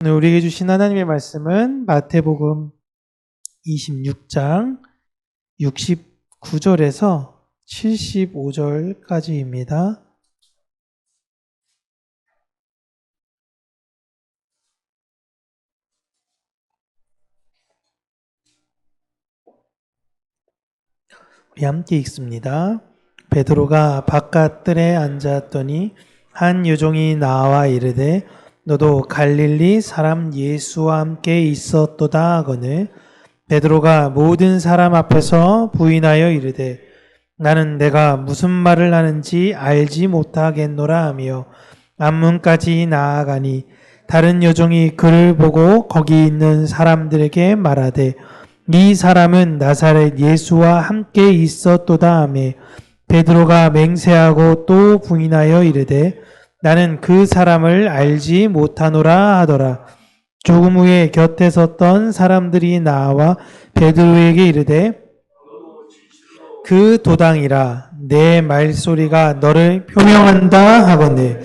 오늘 우리에게 주신 하나님의 말씀은 마태복음 26장 69절에서 75절까지입니다. 우리 함께 읽습니다. 베드로가 바깥들에 앉았더니 한 여종이 나와 이르되 너도 갈릴리 사람 예수와 함께 있었도다 하거늘 베드로가 모든 사람 앞에서 부인하여 이르되 나는 내가 무슨 말을 하는지 알지 못하겠노라 하며 앞문까지 나아가니 다른 여종이 그를 보고 거기 있는 사람들에게 말하되 이 사람은 나사렛 예수와 함께 있었도다 하며 베드로가 맹세하고 또 부인하여 이르되 나는 그 사람을 알지 못하노라 하더라. 조금 후에 곁에 섰던 사람들이 나와 베드로에게 이르되 그 도당이라 내 말소리가 너를 표명한다 하거늘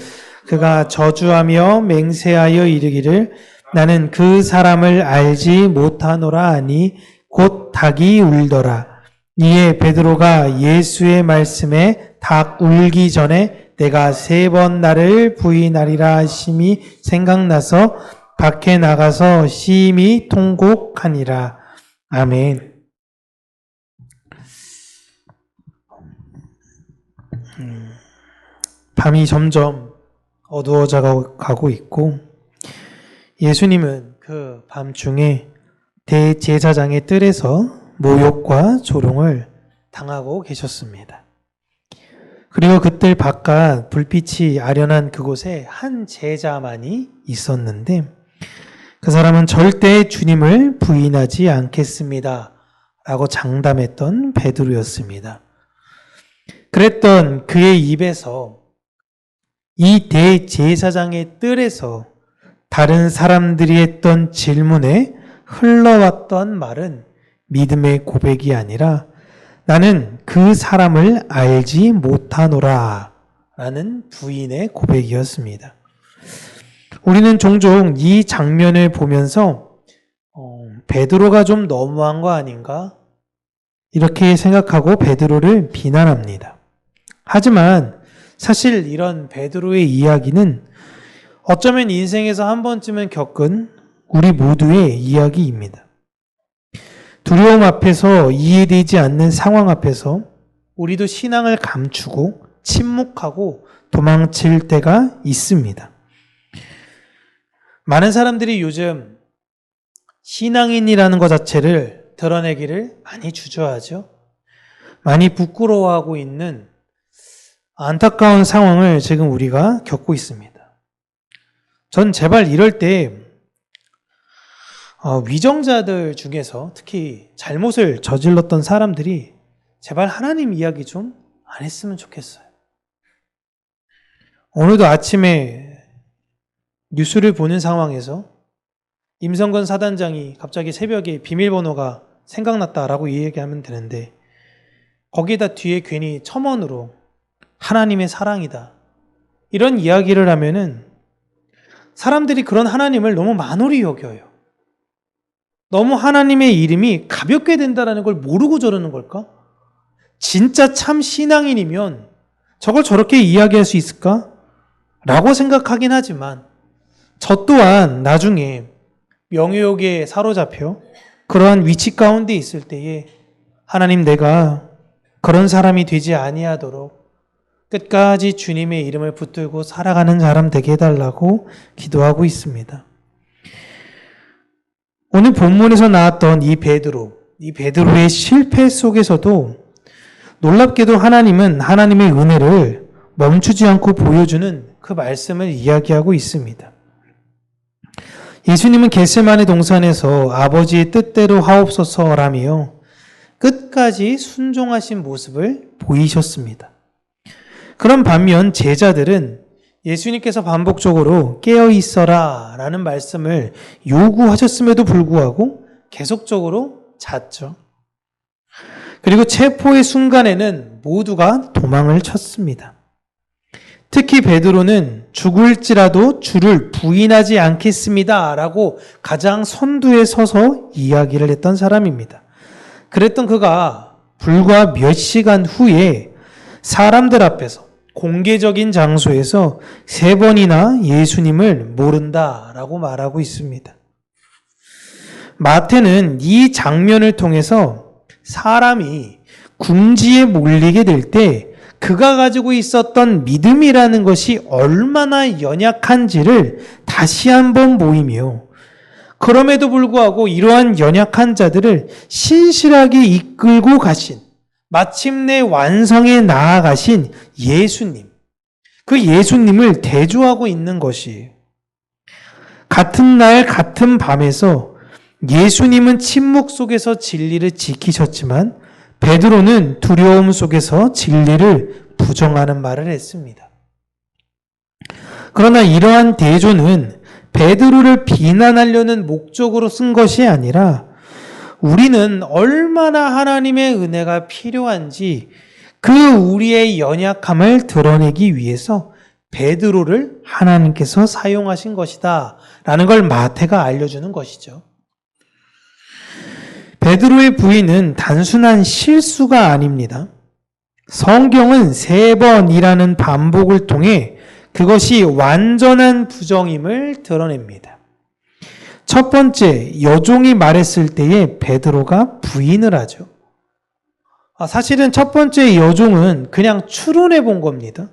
그가 저주하며 맹세하여 이르기를 나는 그 사람을 알지 못하노라 하니 곧 닭이 울더라. 이에 베드로가 예수의 말씀에 닭 울기 전에 내가 3번 나를 부인하리라 하심이 생각나서 밖에 나가서 심히 통곡하니라. 아멘. 밤이 점점 어두워져 가고 있고 예수님은 그 밤중에 대제사장의 뜰에서 모욕과 조롱을 당하고 계셨습니다. 그리고 그뜰 바깥 불빛이 아련한 그곳에 한 제자만이 있었는데 그 사람은 절대 주님을 부인하지 않겠습니다. 라고 장담했던 베드로였습니다. 그랬던 그의 입에서 이 대제사장의 뜰에서 다른 사람들이 했던 질문에 흘러왔던 말은 믿음의 고백이 아니라 나는 그 사람을 알지 못하노라 라는 부인의 고백이었습니다. 우리는 종종 이 장면을 보면서 베드로가 좀 너무한 거 아닌가? 이렇게 생각하고 베드로를 비난합니다. 하지만 사실 이런 베드로의 이야기는 어쩌면 인생에서 한 번쯤은 겪은 우리 모두의 이야기입니다. 두려움 앞에서 이해되지 않는 상황 앞에서 우리도 신앙을 감추고 침묵하고 도망칠 때가 있습니다. 많은 사람들이 요즘 신앙인이라는 것 자체를 드러내기를 많이 주저하죠. 많이 부끄러워하고 있는 안타까운 상황을 지금 우리가 겪고 있습니다. 전 제발 이럴 때 위정자들 중에서 특히 잘못을 저질렀던 사람들이 제발 하나님 이야기 좀 안 했으면 좋겠어요. 오늘도 아침에 뉴스를 보는 상황에서 임성건 사단장이 갑자기 새벽에 비밀번호가 생각났다라고 이야기하면 되는데 거기에다 뒤에 괜히 첨언으로 하나님의 사랑이다. 이런 이야기를 하면은 사람들이 그런 하나님을 너무 만홀히 여겨요. 너무 하나님의 이름이 가볍게 된다는 걸 모르고 저러는 걸까? 진짜 참 신앙인이면 저걸 저렇게 이야기할 수 있을까? 라고 생각하긴 하지만 저 또한 나중에 명예욕에 사로잡혀 그러한 위치 가운데 있을 때에 하나님 내가 그런 사람이 되지 아니하도록 끝까지 주님의 이름을 붙들고 살아가는 사람 되게 해달라고 기도하고 있습니다. 오늘 본문에서 나왔던 이 베드로의 실패 속에서도 놀랍게도 하나님은 하나님의 은혜를 멈추지 않고 보여주는 그 말씀을 이야기하고 있습니다. 예수님은 겟세마네 동산에서 아버지의 뜻대로 하옵소서라며 끝까지 순종하신 모습을 보이셨습니다. 그런 반면 제자들은 예수님께서 반복적으로 깨어 있어라 라는 말씀을 요구하셨음에도 불구하고 계속적으로 잤죠. 그리고 체포의 순간에는 모두가 도망을 쳤습니다. 특히 베드로는 죽을지라도 주를 부인하지 않겠습니다 라고 가장 선두에 서서 이야기를 했던 사람입니다. 그랬던 그가 불과 몇 시간 후에 사람들 앞에서 공개적인 장소에서 3번이나 예수님을 모른다라고 말하고 있습니다. 마태는 이 장면을 통해서 사람이 궁지에 몰리게 될 때 그가 가지고 있었던 믿음이라는 것이 얼마나 연약한지를 다시 한번 보이며, 그럼에도 불구하고 이러한 연약한 자들을 신실하게 이끌고 가신, 마침내 완성에 나아가신 예수님, 그 예수님을 대조하고 있는 것이에요. 같은 날 같은 밤에서 예수님은 침묵 속에서 진리를 지키셨지만 베드로는 두려움 속에서 진리를 부정하는 말을 했습니다. 그러나 이러한 대조는 베드로를 비난하려는 목적으로 쓴 것이 아니라 우리는 얼마나 하나님의 은혜가 필요한지 그 우리의 연약함을 드러내기 위해서 베드로를 하나님께서 사용하신 것이다 라는 걸 마태가 알려주는 것이죠. 베드로의 부인은 단순한 실수가 아닙니다. 성경은 3번이라는 반복을 통해 그것이 완전한 부정임을 드러냅니다. 첫 번째, 여종이 말했을 때에 베드로가 부인을 하죠. 사실은 첫 번째 여종은 그냥 추론해 본 겁니다.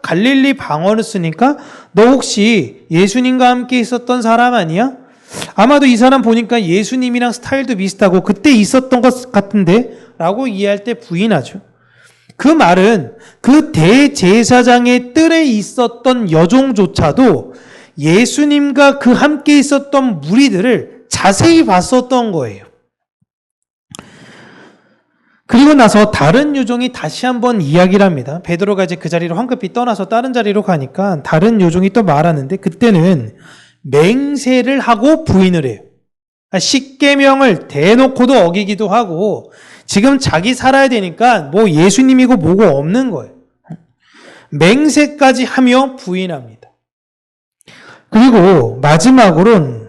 갈릴리 방언을 쓰니까 너 혹시 예수님과 함께 있었던 사람 아니야? 아마도 이 사람 보니까 예수님이랑 스타일도 비슷하고 그때 있었던 것 같은데 라고 이해할 때 부인하죠. 그 말은 그 대제사장의 뜰에 있었던 여종조차도 예수님과 그 함께 있었던 무리들을 자세히 봤었던 거예요. 그리고 나서 다른 요종이 다시 한번 이야기를 합니다. 베드로가 이제 그 자리를 황급히 떠나서 다른 자리로 가니까 다른 요종이 또 말하는데 그때는 맹세를 하고 부인을 해요. 십계명을 대놓고도 어기기도 하고 지금 자기 살아야 되니까 뭐 예수님이고 뭐고 없는 거예요. 맹세까지 하며 부인합니다. 그리고 마지막으로는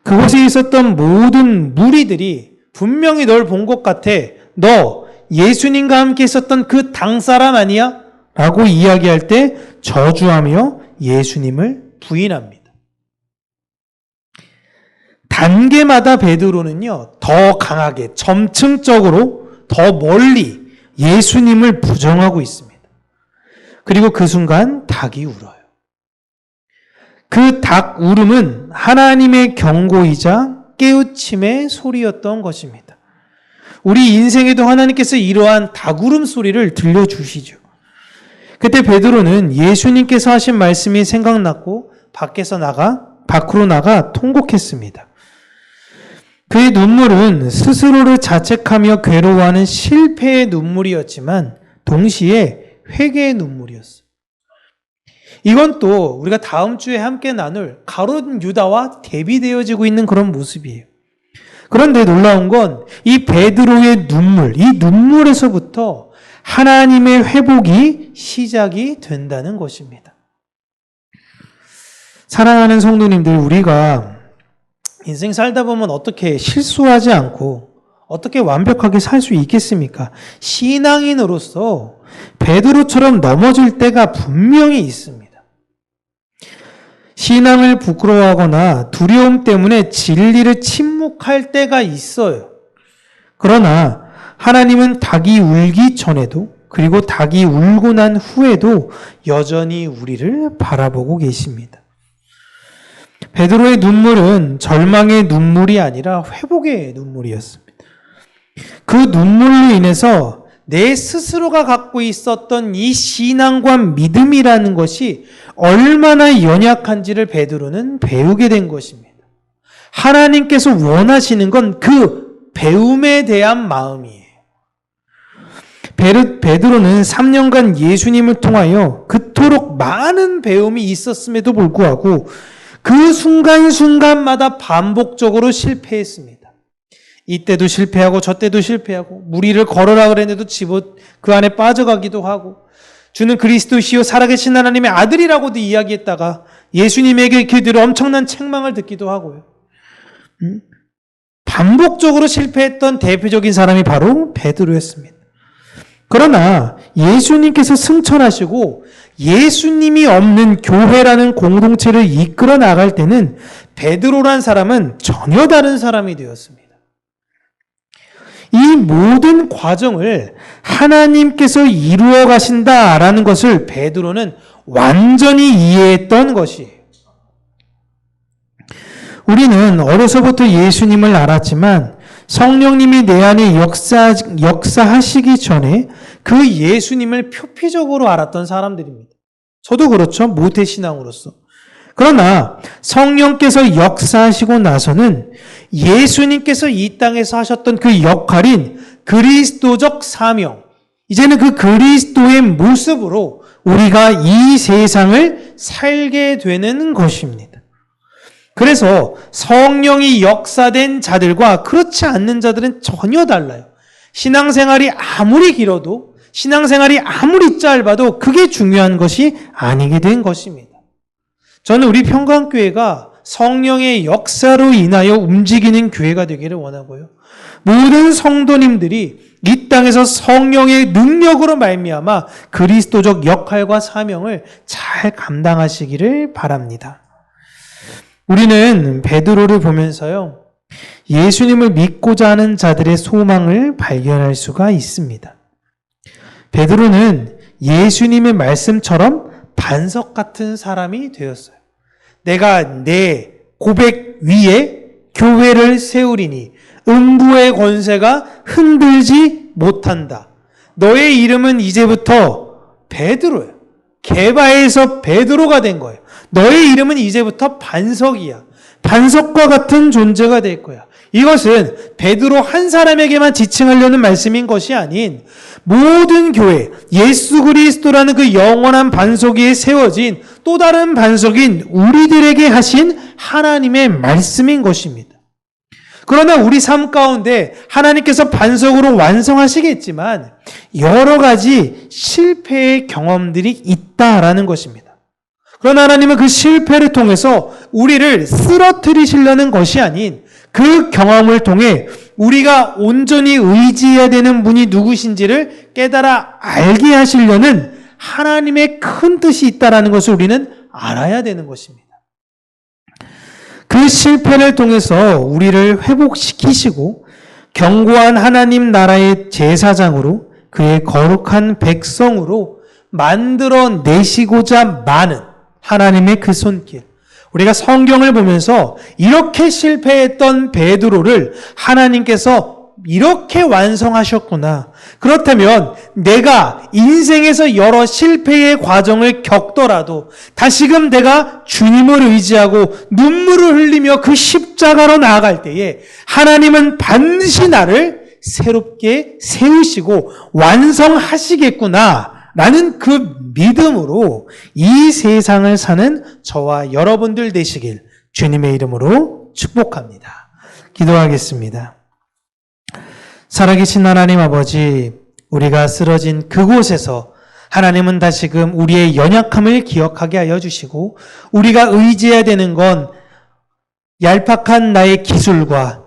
그곳에 있었던 모든 무리들이 분명히 널 본 것 같아. 너 예수님과 함께 있었던 그 당사람 아니야? 라고 이야기할 때 저주하며 예수님을 부인합니다. 단계마다 베드로는요, 더 강하게, 점층적으로, 더 멀리 예수님을 부정하고 있습니다. 그리고 그 순간 닭이 울어요. 그 닭 울음은 하나님의 경고이자 깨우침의 소리였던 것입니다. 우리 인생에도 하나님께서 이러한 닭 울음 소리를 들려주시죠. 그때 베드로는 예수님께서 하신 말씀이 생각났고 밖으로 나가 통곡했습니다. 그의 눈물은 스스로를 자책하며 괴로워하는 실패의 눈물이었지만 동시에 회개의 눈물이었어요. 이건 또 우리가 다음 주에 함께 나눌 가룟 유다와 대비되어지고 있는 그런 모습이에요. 그런데 놀라운 건 이 베드로의 눈물, 이 눈물에서부터 하나님의 회복이 시작이 된다는 것입니다. 사랑하는 성도님들, 우리가 인생 살다 보면 어떻게 실수하지 않고 어떻게 완벽하게 살 수 있겠습니까? 신앙인으로서 베드로처럼 넘어질 때가 분명히 있습니다. 신앙을 부끄러워하거나 두려움 때문에 진리를 침묵할 때가 있어요. 그러나 하나님은 닭이 울기 전에도 그리고 닭이 울고 난 후에도 여전히 우리를 바라보고 계십니다. 베드로의 눈물은 절망의 눈물이 아니라 회복의 눈물이었습니다. 그 눈물로 인해서 내 스스로가 갖고 있었던 이 신앙과 믿음이라는 것이 얼마나 연약한지를 베드로는 배우게 된 것입니다. 하나님께서 원하시는 건 그 배움에 대한 마음이에요. 베드로는 3년간 예수님을 통하여 그토록 많은 배움이 있었음에도 불구하고 그 순간순간마다 반복적으로 실패했습니다. 이때도 실패하고 저때도 실패하고 무리를 걸어라 그랬는데도 그 안에 빠져가기도 하고 주는 그리스도시요 살아계신 하나님의 아들이라고도 이야기했다가 예수님에게 그들은 엄청난 책망을 듣기도 하고요. 반복적으로 실패했던 대표적인 사람이 바로 베드로였습니다. 그러나 예수님께서 승천하시고 예수님이 없는 교회라는 공동체를 이끌어 나갈 때는 베드로란 사람은 전혀 다른 사람이 되었습니다. 이 모든 과정을 하나님께서 이루어 가신다라는 것을 베드로는 완전히 이해했던 것이에요. 우리는 어려서부터 예수님을 알았지만 성령님이 내 안에 역사하시기 전에 그 예수님을 표피적으로 알았던 사람들입니다. 저도 그렇죠. 모태신앙으로서. 그러나 성령께서 역사하시고 나서는 예수님께서 이 땅에서 하셨던 그 역할인 그리스도적 사명, 이제는 그 그리스도의 모습으로 우리가 이 세상을 살게 되는 것입니다. 그래서 성령이 역사된 자들과 그렇지 않는 자들은 전혀 달라요. 신앙생활이 아무리 길어도, 신앙생활이 아무리 짧아도 그게 중요한 것이 아니게 된 것입니다. 저는 우리 평강교회가 성령의 역사로 인하여 움직이는 교회가 되기를 원하고요. 모든 성도님들이 이 땅에서 성령의 능력으로 말미암아 그리스도적 역할과 사명을 잘 감당하시기를 바랍니다. 우리는 베드로를 보면서요, 예수님을 믿고자 하는 자들의 소망을 발견할 수가 있습니다. 베드로는 예수님의 말씀처럼 반석 같은 사람이 되었어요. 내가 내 고백 위에 교회를 세우리니 음부의 권세가 흔들지 못한다. 너의 이름은 이제부터 베드로야. 게바에서 베드로가 된 거예요. 너의 이름은 이제부터 반석이야. 반석과 같은 존재가 될 거야. 이것은 베드로 한 사람에게만 지칭하려는 말씀인 것이 아닌 모든 교회, 예수 그리스도라는 그 영원한 반석 위에 세워진 또 다른 반석인 우리들에게 하신 하나님의 말씀인 것입니다. 그러나 우리 삶 가운데 하나님께서 반석으로 완성하시겠지만 여러 가지 실패의 경험들이 있다라는 것입니다. 그러나 하나님은 그 실패를 통해서 우리를 쓰러뜨리시려는 것이 아닌 그 경험을 통해 우리가 온전히 의지해야 되는 분이 누구신지를 깨달아 알게 하시려는 하나님의 큰 뜻이 있다는 것을 우리는 알아야 되는 것입니다. 그 실패를 통해서 우리를 회복시키시고 견고한 하나님 나라의 제사장으로 그의 거룩한 백성으로 만들어내시고자 많은 하나님의 그 손길. 우리가 성경을 보면서 이렇게 실패했던 베드로를 하나님께서 이렇게 완성하셨구나. 그렇다면 내가 인생에서 여러 실패의 과정을 겪더라도 다시금 내가 주님을 의지하고 눈물을 흘리며 그 십자가로 나아갈 때에 하나님은 반드시 나를 새롭게 세우시고 완성하시겠구나. 라는 그 믿음으로 이 세상을 사는 저와 여러분들 되시길 주님의 이름으로 축복합니다. 기도하겠습니다. 살아계신 하나님 아버지, 우리가 쓰러진 그곳에서 하나님은 다시금 우리의 연약함을 기억하게 하여 주시고 우리가 의지해야 되는 건 얄팍한 나의 기술과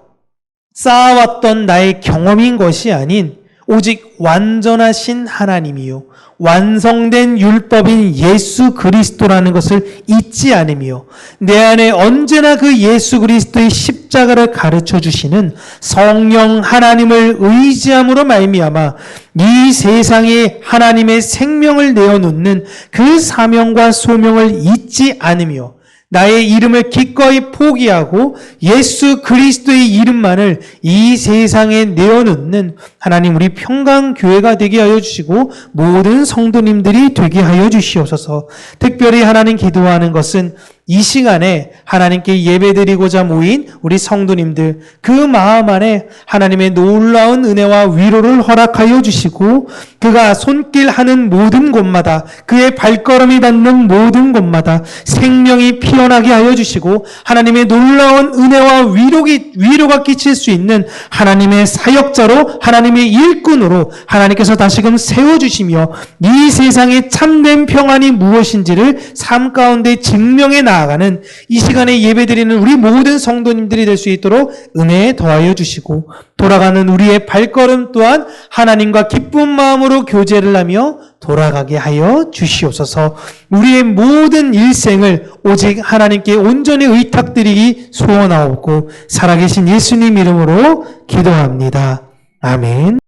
쌓아왔던 나의 경험인 것이 아닌 오직 완전하신 하나님이요 완성된 율법인 예수 그리스도라는 것을 잊지 않으며 내 안에 언제나 그 예수 그리스도의 십자가를 가르쳐 주시는 성령 하나님을 의지함으로 말미암아 이 세상에 하나님의 생명을 내어놓는 그 사명과 소명을 잊지 않으며 나의 이름을 기꺼이 포기하고 예수 그리스도의 이름만을 이 세상에 내어놓는 하나님 우리 평강교회가 되게 하여 주시고 모든 성도님들이 되게 하여 주시옵소서. 특별히 하나님 기도하는 것은 이 시간에 하나님께 예배드리고자 모인 우리 성도님들, 그 마음 안에 하나님의 놀라운 은혜와 위로를 허락하여 주시고 그가 손길하는 모든 곳마다, 그의 발걸음이 닿는 모든 곳마다 생명이 피어나게 하여 주시고 하나님의 놀라운 은혜와 위로가 끼칠 수 있는 하나님의 사역자로, 하나님의 일꾼으로 하나님께서 다시금 세워주시며 이 세상의 참된 평안이 무엇인지를 삶 가운데 증명해 나아가는 이 시간에 예배드리는 우리 모든 성도님들이 될 수 있도록 은혜에 더하여 주시고, 돌아가는 우리의 발걸음 또한 하나님과 기쁜 마음으로 교제를 하며 돌아가게 하여 주시옵소서. 우리의 모든 일생을 오직 하나님께 온전히 의탁드리기 소원하옵고 살아계신 예수님 이름으로 기도합니다. 아멘.